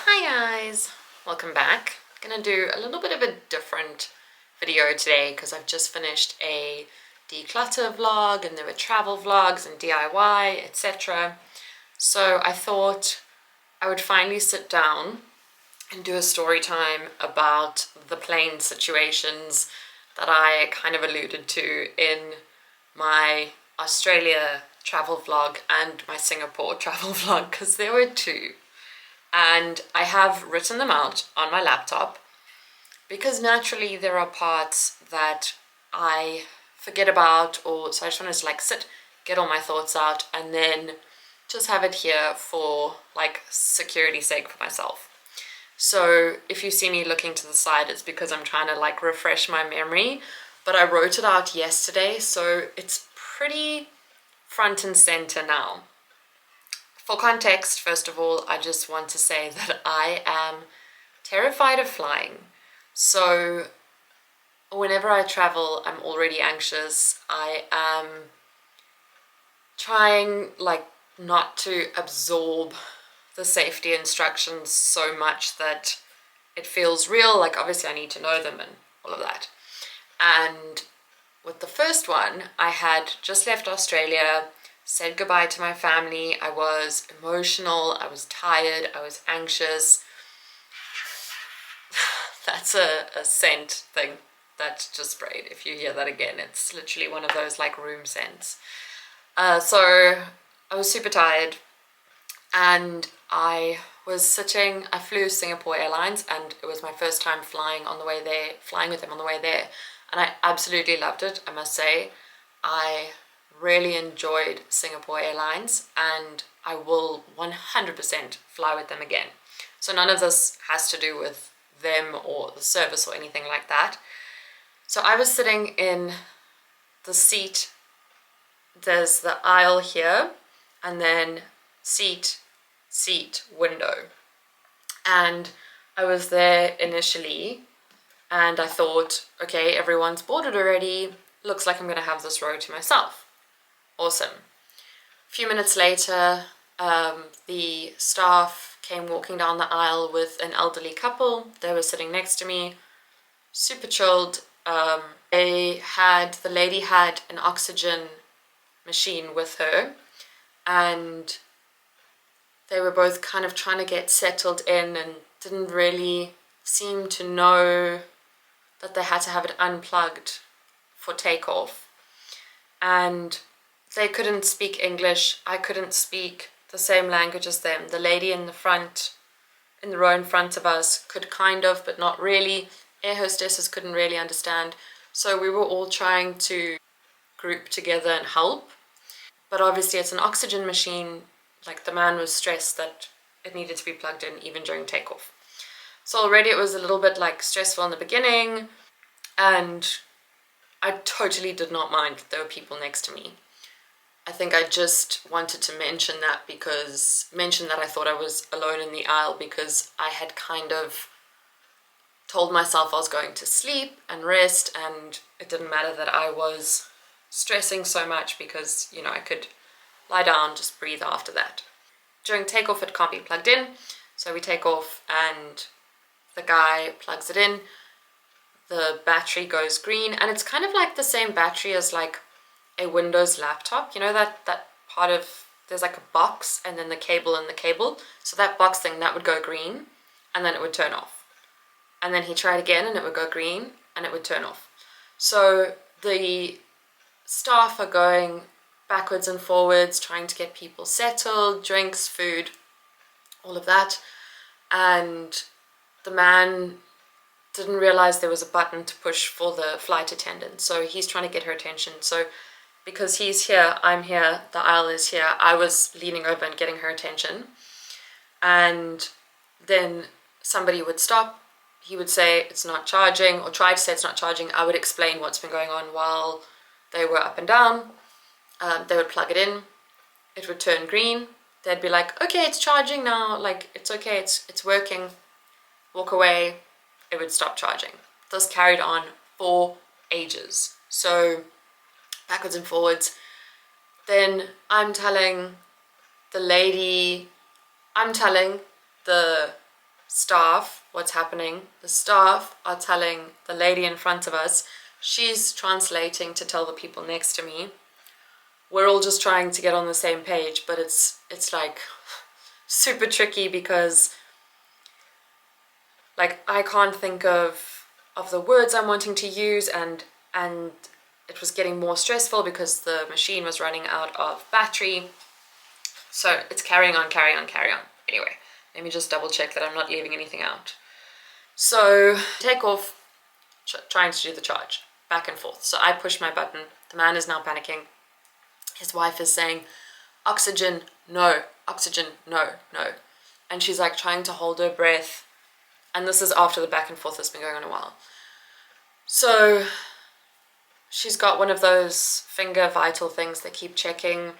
Hi guys, welcome back. I'm gonna do a little bit of a different video today because I've just finished a declutter vlog and there were travel vlogs and DIY, etc. So I thought I would finally sit down and do a story time about the plane situations that I kind of alluded to in my Australia travel vlog and my Singapore travel vlog, because there were two. And I have written them out on my laptop because naturally there are parts that I forget about, or so I just want to like sit, get all my thoughts out, and then just have it here for like security's sake for myself. So if you see me looking to the side, it's because I'm trying to like refresh my memory, but I wrote it out yesterday, so it's pretty front and center now. For context, first of all, I just want to say that I am terrified of flying. So whenever I travel, I'm already anxious. I am trying like not to absorb the safety instructions so much that it feels real. Like obviously I need to know them and all of that. And with the first one, I had just left Australia, said goodbye to my family. I was emotional, I was tired, I was anxious. That's a scent thing that just sprayed. If you hear that again, it's literally one of those like room scents. So I was super tired and I flew Singapore Airlines, and it was my first time flying with them on the way there. And I absolutely loved it, I must say. I really enjoyed Singapore Airlines and I will 100% fly with them again. So none of this has to do with them or the service or anything like that. So I was sitting in the seat, there's the aisle here, and then seat, window. And I was there initially and I thought, okay, everyone's boarded already. Looks like I'm gonna have this row to myself. Awesome. A few minutes later, the staff came walking down the aisle with an elderly couple. They were sitting next to me, super chilled. The lady had an oxygen machine with her, and they were both kind of trying to get settled in and didn't really seem to know that they had to have it unplugged for takeoff. And they couldn't speak English. I couldn't speak the same language as them. The lady in the row in front of us could kind of, but not really. Air hostesses couldn't really understand. So we were all trying to group together and help. But obviously it's an oxygen machine. Like the man was stressed that it needed to be plugged in even during takeoff. So already it was a little bit like stressful in the beginning, and I totally did not mind that there were people next to me. I think I just wanted to mention that I thought I was alone in the aisle, because I had kind of told myself I was going to sleep and rest, and it didn't matter that I was stressing so much because, you know, I could lie down, just breathe after that. During takeoff, it can't be plugged in, so we take off and the guy plugs it in. The battery goes green, and it's kind of like the same battery as like a Windows laptop. You know that part of, there's like a box and then the cable in the cable. So that box thing, that would go green and then it would turn off. And then he tried again and it would go green and it would turn off. So the staff are going backwards and forwards, trying to get people settled, drinks, food, all of that. And the man didn't realize there was a button to push for the flight attendant. So he's trying to get her attention. So because he's here, I'm here, the aisle is here, I was leaning over and getting her attention. And then somebody would stop, he would say it's not charging, or try to say it's not charging. I would explain what's been going on while they were up and down. They would plug it in, it would turn green. They'd be like, okay, it's charging now, like it's okay, it's working. Walk away, it would stop charging. This carried on for ages. So backwards and forwards. Then I'm telling the staff what's happening. The staff are telling the lady in front of us, she's translating to tell the people next to me. We're all just trying to get on the same page, but it's like super tricky because like I can't think of the words I'm wanting to use, and it was getting more stressful because the machine was running out of battery. So it's carrying on. Anyway, let me just double check that I'm not leaving anything out. So take off, trying to do the charge, back and forth. So I push my button. The man is now panicking. His wife is saying, oxygen, no, oxygen, no, no. And she's like trying to hold her breath. And this is after the back and forth has been going on a while. So she's got one of those finger vital things they keep checking.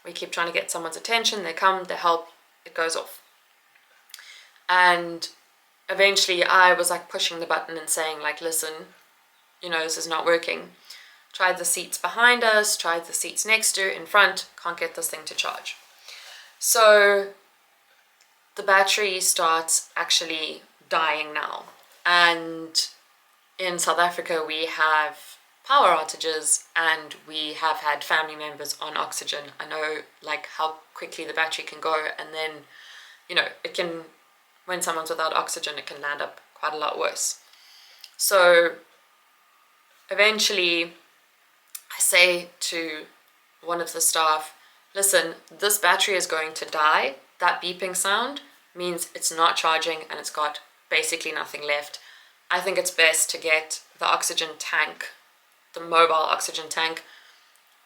We keep trying to get someone's attention. They come, they help, it goes off. And eventually I was like pushing the button and saying like, listen, you know, this is not working. Tried the seats behind us, tried the seats next to, in front, can't get this thing to charge. So the battery starts actually dying now. And in South Africa, we have power outages and we have had family members on oxygen. I know like how quickly the battery can go, and then, you know, it can, when someone's without oxygen, it can land up quite a lot worse. So eventually I say to one of the staff, listen, this battery is going to die. That beeping sound means it's not charging and it's got basically nothing left. I think it's best to get the oxygen tank, the mobile oxygen tank,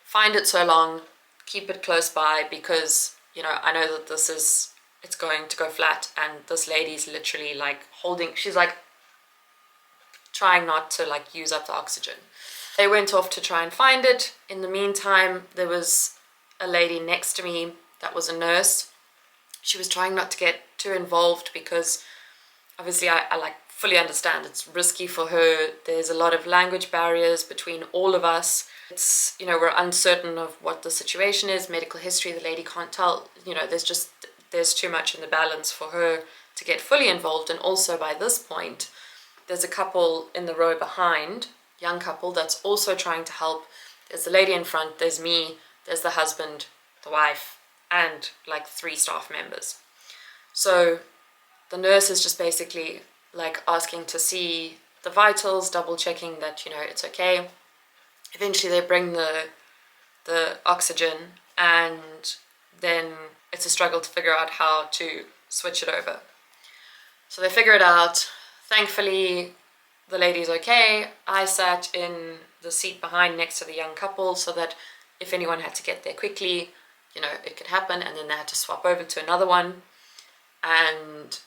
find it so long, keep it close by, because, you know, I know that it's going to go flat, and this lady's literally like holding, she's like trying not to like use up the oxygen. They went off to try and find it. In the meantime, there was a lady next to me that was a nurse. She was trying not to get too involved because obviously I like fully understand it's risky for her. There's a lot of language barriers between all of us. It's, you know, we're uncertain of what the situation is. Medical history, the lady can't tell. You know, there's too much in the balance for her to get fully involved. And also by this point, there's a couple in the row behind, young couple, that's also trying to help. There's the lady in front, there's me, there's the husband, the wife, and like 3 staff members. So the nurse is just basically like asking to see the vitals, double checking that, you know, it's okay. Eventually they bring the oxygen, and then it's a struggle to figure out how to switch it over. So they figure it out. Thankfully, the lady's okay. I sat in the seat behind next to the young couple so that if anyone had to get there quickly, you know, it could happen, and then they had to swap over to another one. And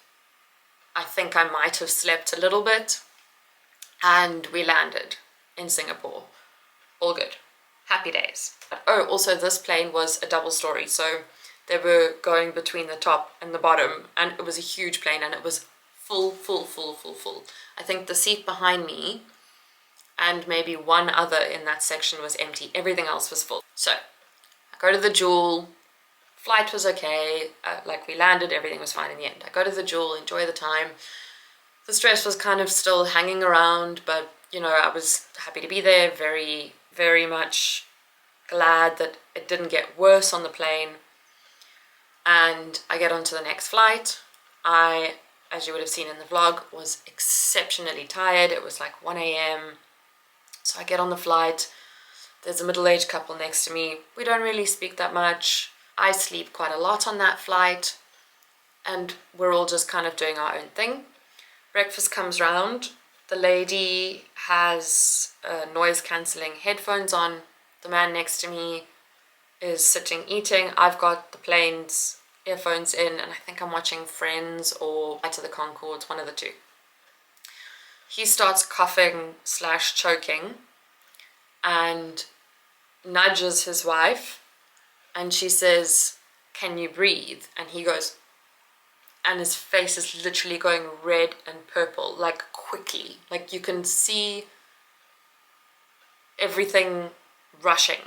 I think I might have slept a little bit, and we landed in Singapore. All good. Happy days. Oh, also this plane was a double story, so they were going between the top and the bottom, and it was a huge plane, and it was full. I think the seat behind me and maybe one other in that section was empty. Everything else was full. So I go to the Jewel. Flight was okay. Like we landed, everything was fine in the end. I go to the Jewel, enjoy the time. The stress was kind of still hanging around, but you know, I was happy to be there. Very, very much glad that it didn't get worse on the plane. And I get onto the next flight. I, as you would have seen in the vlog, was exceptionally tired. It was like 1 a.m. So I get on the flight. There's a middle-aged couple next to me. We don't really speak that much. I sleep quite a lot on that flight, and we're all just kind of doing our own thing. Breakfast comes round. The lady has noise-cancelling headphones on. The man next to me is sitting eating. I've got the plane's earphones in, and I think I'm watching Friends or Flight of the Conchords, one of the two. He starts coughing / choking and nudges his wife, and she says, "Can you breathe?" And he goes, and his face is literally going red and purple, like quickly. Like you can see everything rushing,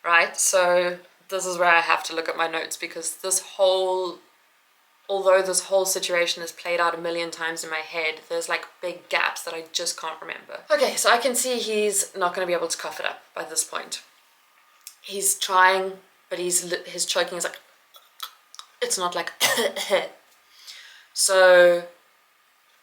right? So this is where I have to look at my notes, because this whole although this whole situation has played out a million times in my head, there's like big gaps that I just can't remember. Okay, so I can see he's not going to be able to cough it up by this point. He's trying, but his choking is like, it's not like so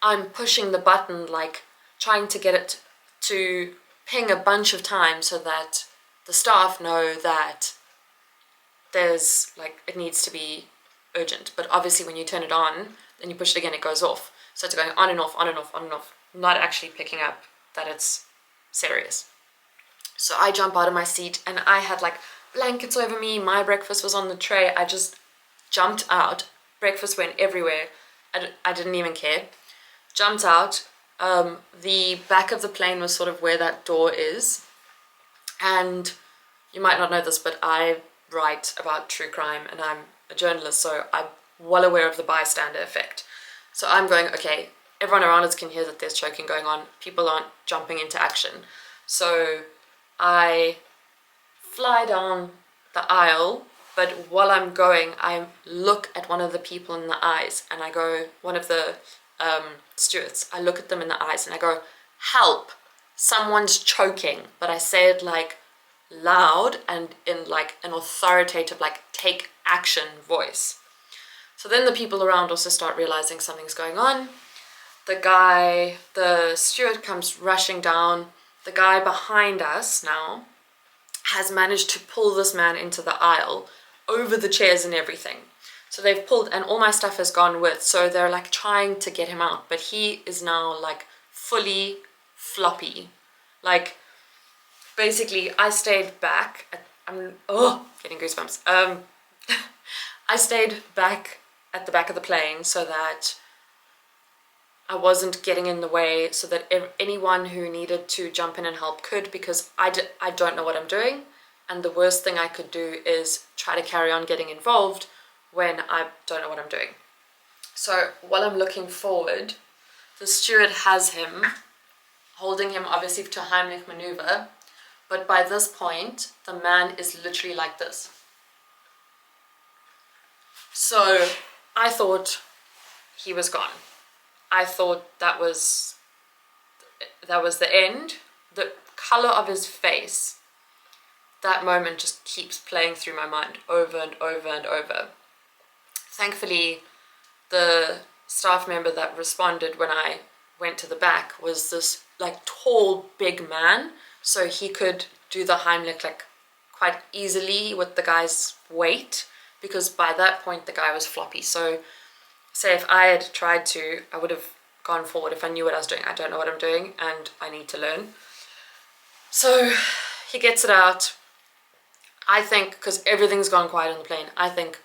I'm pushing the button, like trying to get it to ping a bunch of times so that the staff know that there's like, it needs to be urgent. But obviously when you turn it on, then you push it again, it goes off. So it's going on and off, on and off, on and off, not actually picking up that it's serious. So I jump out of my seat, and I had like blankets over me, my breakfast was on the tray. I just jumped out, breakfast went everywhere. I didn't even care. Jumped out. The back of the plane was sort of where that door is, and you might not know this, but I write about true crime and I'm a journalist, so I'm well aware of the bystander effect. So I'm going, okay, everyone around us can hear that there's choking going on, people aren't jumping into action. So I fly down the aisle, but while I'm going, I look at one of the people in the eyes, and I go, one of the stewards, I look at them in the eyes and I go, help, someone's choking. But I say it like loud and in like an authoritative, like take action voice. So then the people around also start realizing something's going on. The steward comes rushing down. The guy behind us now has managed to pull this man into the aisle over the chairs and everything. So they've pulled, and all my stuff has gone with, so they're like trying to get him out, but he is now like fully floppy. Like basically I stayed back I'm getting goosebumps. I stayed back at the back of the plane so that I wasn't getting in the way, so that anyone who needed to jump in and help could, because I don't know what I'm doing, and the worst thing I could do is try to carry on getting involved when I don't know what I'm doing. So while I'm looking forward, the steward has him, holding him obviously to Heimlich maneuver, but by this point the man is literally like this. So I thought he was gone. I thought that was the end. The color of his face, that moment just keeps playing through my mind over and over and over. Thankfully, the staff member that responded when I went to the back was this like tall, big man, so he could do the Heimlich like quite easily with the guy's weight, because by that point the guy was floppy. So say if I had tried to, I would have gone forward if I knew what I was doing. I don't know what I'm doing and I need to learn. So he gets it out. I think, because everything's gone quiet on the plane, I think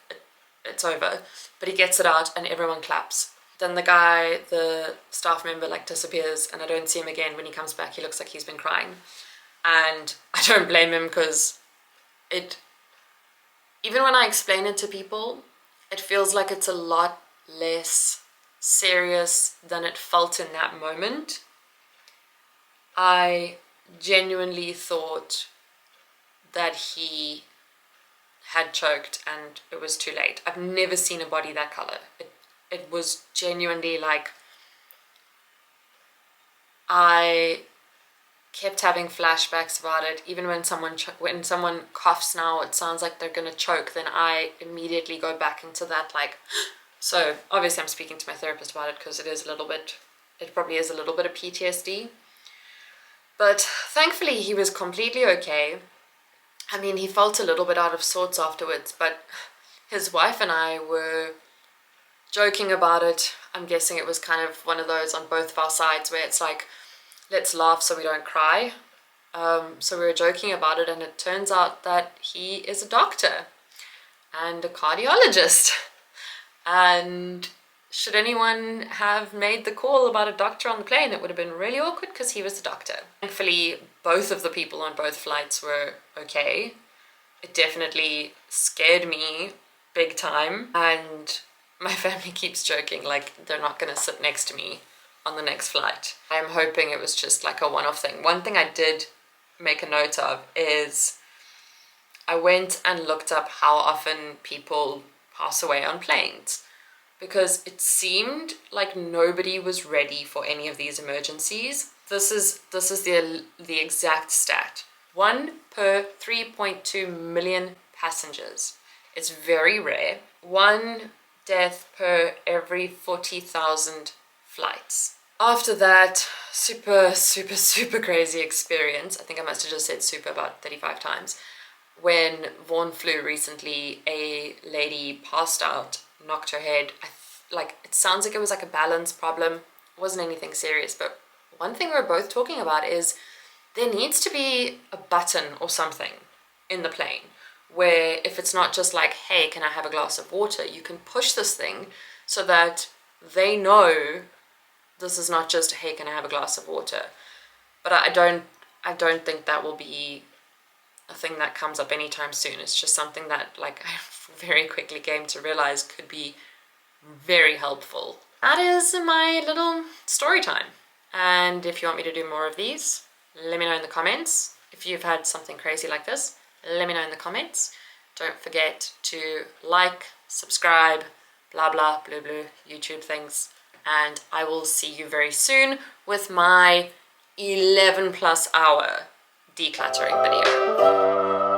it's over, but he gets it out and everyone claps. Then the staff member like disappears and I don't see him again. When he comes back, he looks like he's been crying, and I don't blame him, because even when I explain it to people, it feels like it's a lot less serious than it felt in that moment. I genuinely thought that he had choked and it was too late. I've never seen a body that color. It was genuinely like, I kept having flashbacks about it. Even when someone coughs now, it sounds like they're gonna choke, then I immediately go back into that like. So obviously I'm speaking to my therapist about it, because it probably is a little bit of PTSD. But thankfully he was completely okay. I mean, he felt a little bit out of sorts afterwards, but his wife and I were joking about it. I'm guessing it was kind of one of those on both of our sides where it's like, let's laugh so we don't cry. So we were joking about it, and it turns out that he is a doctor and a cardiologist. And should anyone have made the call about a doctor on the plane, it would have been really awkward, because he was the doctor. Thankfully, both of the people on both flights were okay. It definitely scared me big time, and my family keeps joking like they're not going to sit next to me on the next flight. I'm hoping it was just like a one-off thing. One thing I did make a note of is I went and looked up how often people pass away on planes. because it seemed like nobody was ready for any of these emergencies. This is the exact stat. 1 per 3.2 million passengers. It's very rare. 1 death per every 40,000 flights. After that super crazy experience, I think I must have just said super about 35 times, when Vaughan flew recently, a lady passed out, knocked her head. Like, it sounds like it was like a balance problem. It wasn't anything serious, but one thing we're both talking about is there needs to be a button or something in the plane where if it's not just like, hey, can I have a glass of water, you can push this thing so that they know this is not just, hey, can I have a glass of water. But I don't think that will be a thing that comes up anytime soon. It's just something that, like, I very quickly came to realize could be very helpful. That is my little story time. And if you want me to do more of these, let me know in the comments. If you've had something crazy like this, let me know in the comments. Don't forget to like, subscribe, blah blah blue blue YouTube things, and I will see you very soon with my 11+ hour decluttering video.